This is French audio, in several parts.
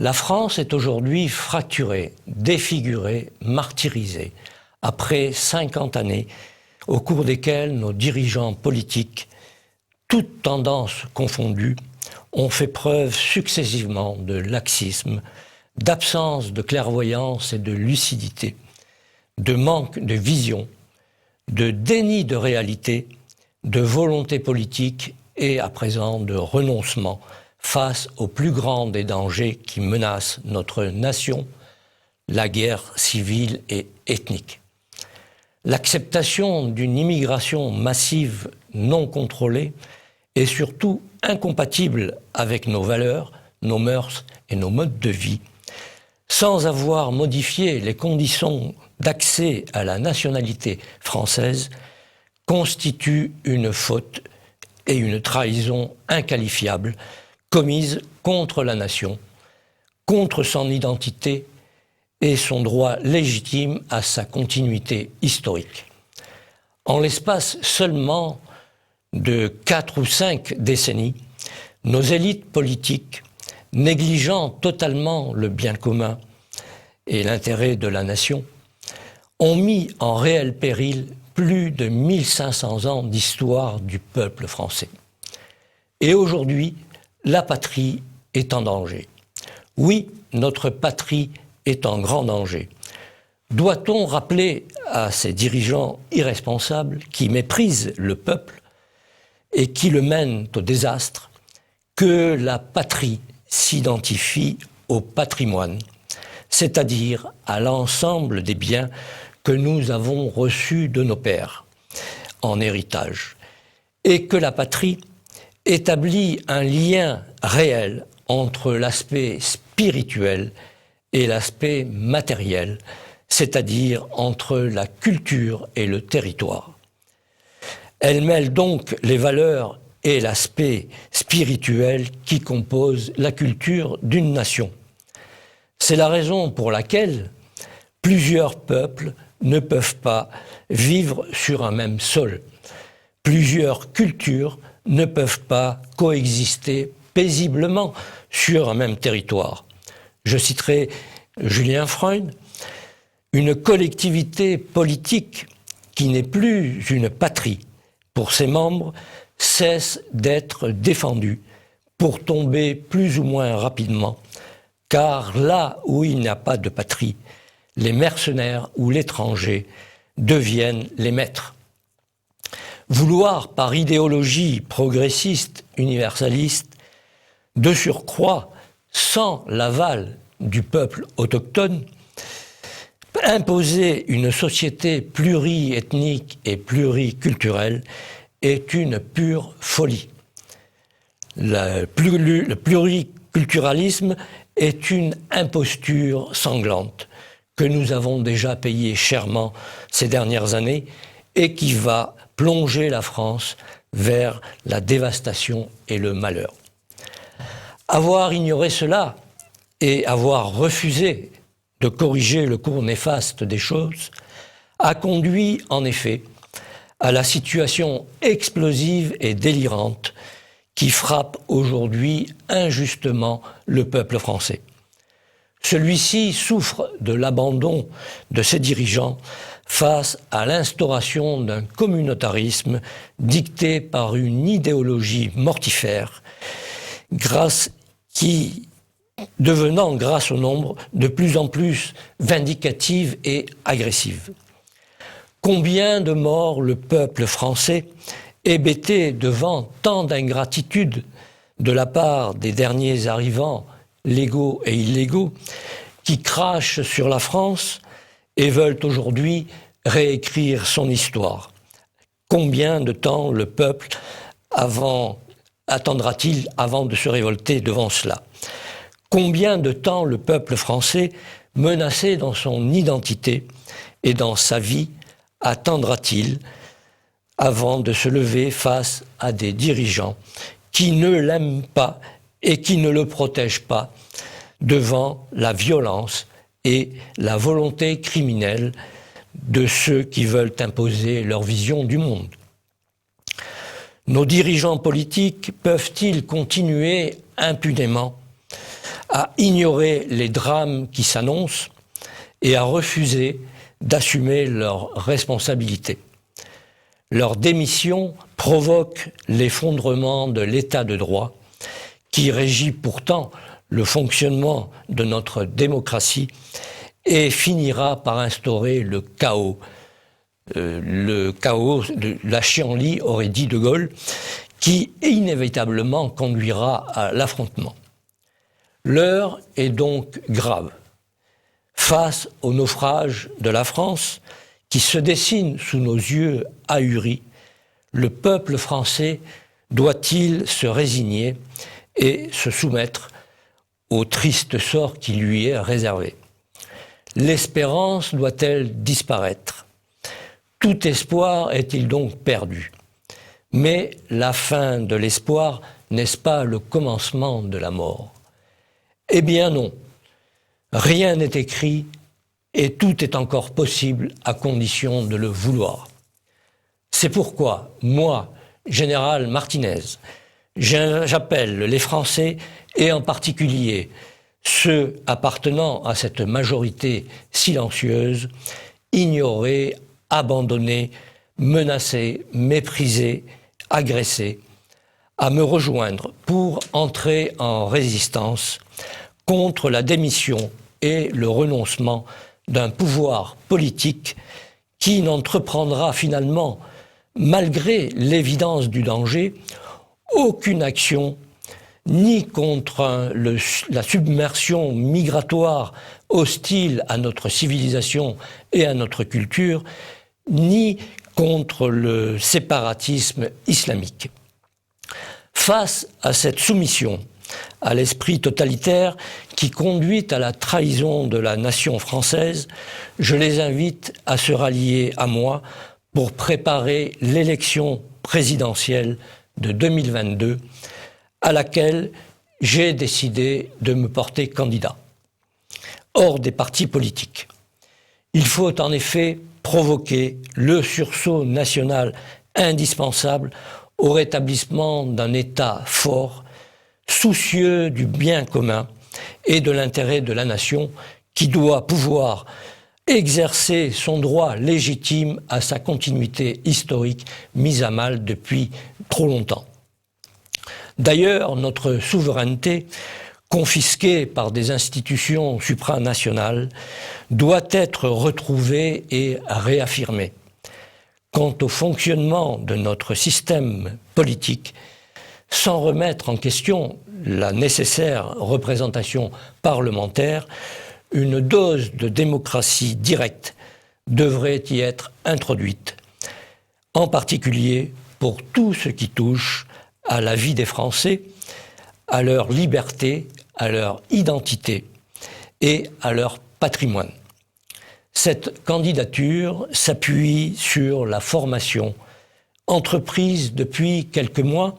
La France est aujourd'hui fracturée, défigurée, martyrisée, après 50 années au cours desquelles nos dirigeants politiques, toutes tendances confondues, ont fait preuve successivement de laxisme, d'absence de clairvoyance et de lucidité, de manque de vision, de déni de réalité, de volonté politique et à présent de renoncement face au plus grand des dangers qui menacent notre nation, la guerre civile et ethnique. L'acceptation d'une immigration massive non contrôlée est surtout incompatible avec nos valeurs, nos mœurs et nos modes de vie, sans avoir modifié les conditions d'accès à la nationalité française, constitue une faute et une trahison inqualifiables commise contre la nation, contre son identité et son droit légitime à sa continuité historique. En l'espace seulement de 4 ou 5 décennies, nos élites politiques, négligeant totalement le bien commun et l'intérêt de la nation, ont mis en réel péril plus de 1500 ans d'histoire du peuple français. Et aujourd'hui, la patrie est en danger. Oui, notre patrie est en grand danger. Doit-on rappeler à ces dirigeants irresponsables qui méprisent le peuple et qui le mènent au désastre que la patrie s'identifie au patrimoine, c'est-à-dire à l'ensemble des biens que nous avons reçus de nos pères en héritage, et que la patrie établit un lien réel entre l'aspect spirituel et l'aspect matériel, c'est-à-dire entre la culture et le territoire. Elle mêle donc les valeurs et l'aspect spirituel qui composent la culture d'une nation. C'est la raison pour laquelle plusieurs peuples ne peuvent pas vivre sur un même sol. Plusieurs cultures ne peuvent pas coexister paisiblement sur un même territoire. Je citerai Julien Freund, une collectivité politique qui n'est plus une patrie pour ses membres cesse d'être défendue pour tomber plus ou moins rapidement, car là où il n'y a pas de patrie, les mercenaires ou l'étranger deviennent les maîtres. Vouloir, par idéologie progressiste, universaliste, de surcroît, sans l'aval du peuple autochtone, imposer une société pluriethnique et pluriculturelle est une pure folie. Le pluriculturalisme est une imposture sanglante que nous avons déjà payée chèrement ces dernières années et qui va plonger la France vers la dévastation et le malheur. Avoir ignoré cela et avoir refusé de corriger le cours néfaste des choses a conduit en effet à la situation explosive et délirante qui frappe aujourd'hui injustement le peuple français. Celui-ci souffre de l'abandon de ses dirigeants face à l'instauration d'un communautarisme dicté par une idéologie mortifère, devenant, grâce au nombre, de plus en plus vindicative et agressive. Combien de morts le peuple français, hébété devant tant d'ingratitude de la part des derniers arrivants, légaux et illégaux, qui crachent sur la France et veulent aujourd'hui réécrire son histoire. Combien de temps le peuple attendra-t-il avant de se révolter devant cela? Combien de temps le peuple français, menacé dans son identité et dans sa vie, attendra-t-il avant de se lever face à des dirigeants qui ne l'aiment pas et qui ne le protègent pas devant la violence et la volonté criminelle de ceux qui veulent imposer leur vision du monde? Nos dirigeants politiques peuvent-ils continuer impunément à ignorer les drames qui s'annoncent et à refuser d'assumer leurs responsabilités. Leur démission provoque l'effondrement de l'état de droit qui régit pourtant le fonctionnement de notre démocratie et finira par instaurer le chaos. La chienlit, aurait dit De Gaulle, qui inévitablement conduira à l'affrontement. L'heure est donc grave. Face au naufrage de la France, qui se dessine sous nos yeux ahuris, le peuple français doit-il se résigner et se soumettre au triste sort qui lui est réservé? L'espérance doit-elle disparaître? Tout espoir est-il donc perdu? Mais la fin de l'espoir, n'est-ce pas le commencement de la mort? Eh bien non, rien n'est écrit et tout est encore possible à condition de le vouloir. C'est pourquoi, moi, général Martinez, j'appelle les Français, et en particulier ceux appartenant à cette majorité silencieuse, ignorés, abandonnés, menacés, méprisés, agressés, à me rejoindre pour entrer en résistance contre la démission et le renoncement d'un pouvoir politique qui n'entreprendra finalement, malgré l'évidence du danger, aucune action ni contre la submersion migratoire hostile à notre civilisation et à notre culture, ni contre le séparatisme islamique. Face à cette soumission à l'esprit totalitaire qui conduit à la trahison de la nation française, je les invite à se rallier à moi pour préparer l'élection présidentielle de 2022, à laquelle j'ai décidé de me porter candidat. Hors des partis politiques. Il faut en effet provoquer le sursaut national indispensable au rétablissement d'un État fort, soucieux du bien commun et de l'intérêt de la nation, qui doit pouvoir exercer son droit légitime à sa continuité historique mise à mal depuis trop longtemps. D'ailleurs, notre souveraineté, confisquée par des institutions supranationales, doit être retrouvée et réaffirmée. Quant au fonctionnement de notre système politique, sans remettre en question la nécessaire représentation parlementaire, une dose de démocratie directe devrait y être introduite, en particulier pour tout ce qui touche à la vie des Français, à leur liberté, à leur identité et à leur patrimoine. Cette candidature s'appuie sur la formation, entreprise depuis quelques mois,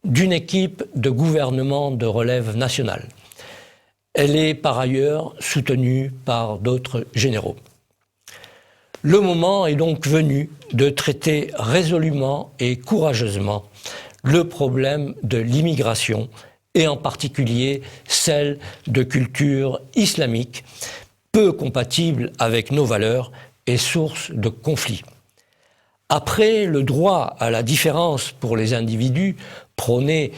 d'une équipe de gouvernement de relève nationale. Elle est par ailleurs soutenue par d'autres généraux. Le moment est donc venu de traiter résolument et courageusement le problème de l'immigration et en particulier celle de culture islamique, peu compatible avec nos valeurs et source de conflits. Après le droit à la différence pour les individus prôné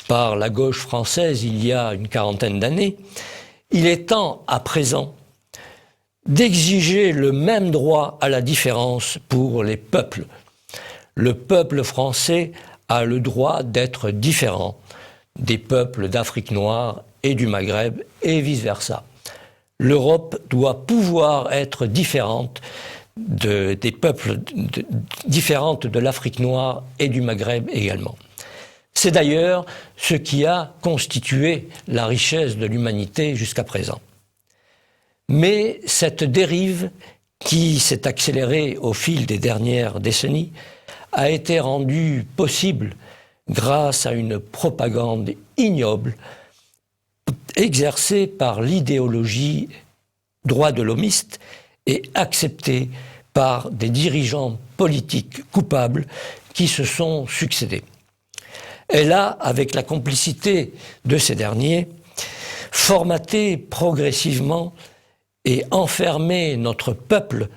par la gauche française il y a une quarantaine d'années, il est temps à présent d'exiger le même droit à la différence pour les peuples. Le peuple français a le droit d'être différent des peuples d'Afrique noire et du Maghreb et vice-versa. L'Europe doit pouvoir être différente des peuples différentes de l'Afrique noire et du Maghreb également. C'est d'ailleurs ce qui a constitué la richesse de l'humanité jusqu'à présent. Mais cette dérive, qui s'est accélérée au fil des dernières décennies, a été rendue possible grâce à une propagande ignoble exercée par l'idéologie droit de l'homiste et acceptée par des dirigeants politiques coupables qui se sont succédés. Elle a, avec la complicité de ces derniers, formater progressivement et enfermer notre peuple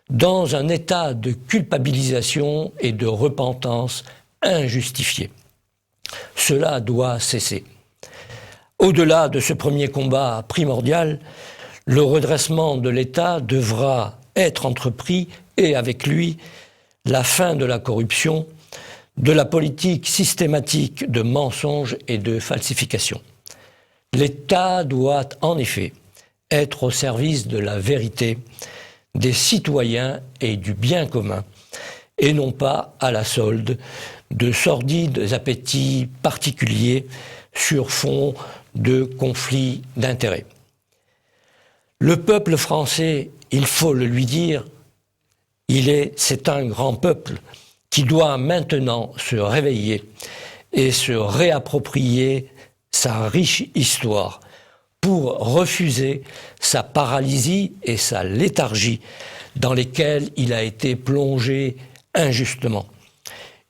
dans un état de culpabilisation et de repentance injustifiée. Cela doit cesser. Au-delà de ce premier combat primordial, le redressement de l'État devra être entrepris et avec lui, la fin de la corruption, de la politique systématique de mensonges et de falsification. L'État doit en effet être au service de la vérité, des citoyens et du bien commun, et non pas à la solde de sordides appétits particuliers sur fond de conflits d'intérêts. Le peuple français, il faut le lui dire, c'est un grand peuple qui doit maintenant se réveiller et se réapproprier sa riche histoire pour refuser sa paralysie et sa léthargie dans lesquelles il a été plongé injustement.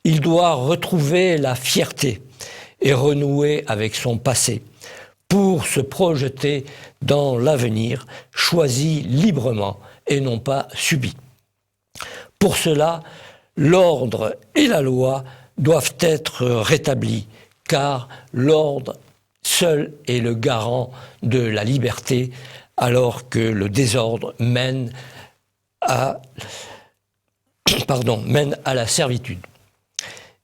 Il doit retrouver la fierté et renouer avec son passé pour se projeter dans l'avenir, choisi librement et non pas subi. Pour cela, l'ordre et la loi doivent être rétablis, car l'ordre seul est le garant de la liberté, alors que le désordre mène à la servitude.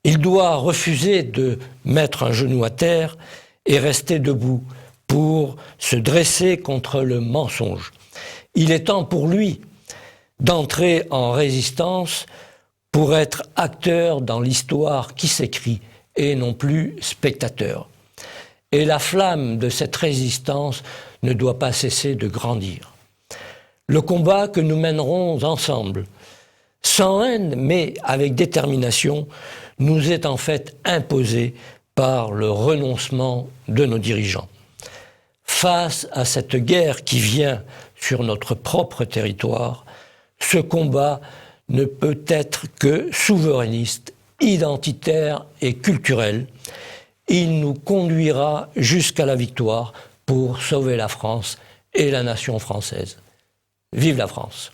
Il doit refuser de mettre un genou à terre et rester debout pour se dresser contre le mensonge. Il est temps pour lui d'entrer en résistance pour être acteur dans l'histoire qui s'écrit et non plus spectateur. Et la flamme de cette résistance ne doit pas cesser de grandir. Le combat que nous mènerons ensemble, sans haine mais avec détermination, nous est en fait imposé par le renoncement de nos dirigeants. Face à cette guerre qui vient sur notre propre territoire, ce combat ne peut être que souverainiste, identitaire et culturel. Il nous conduira jusqu'à la victoire pour sauver la France et la nation française. Vive la France!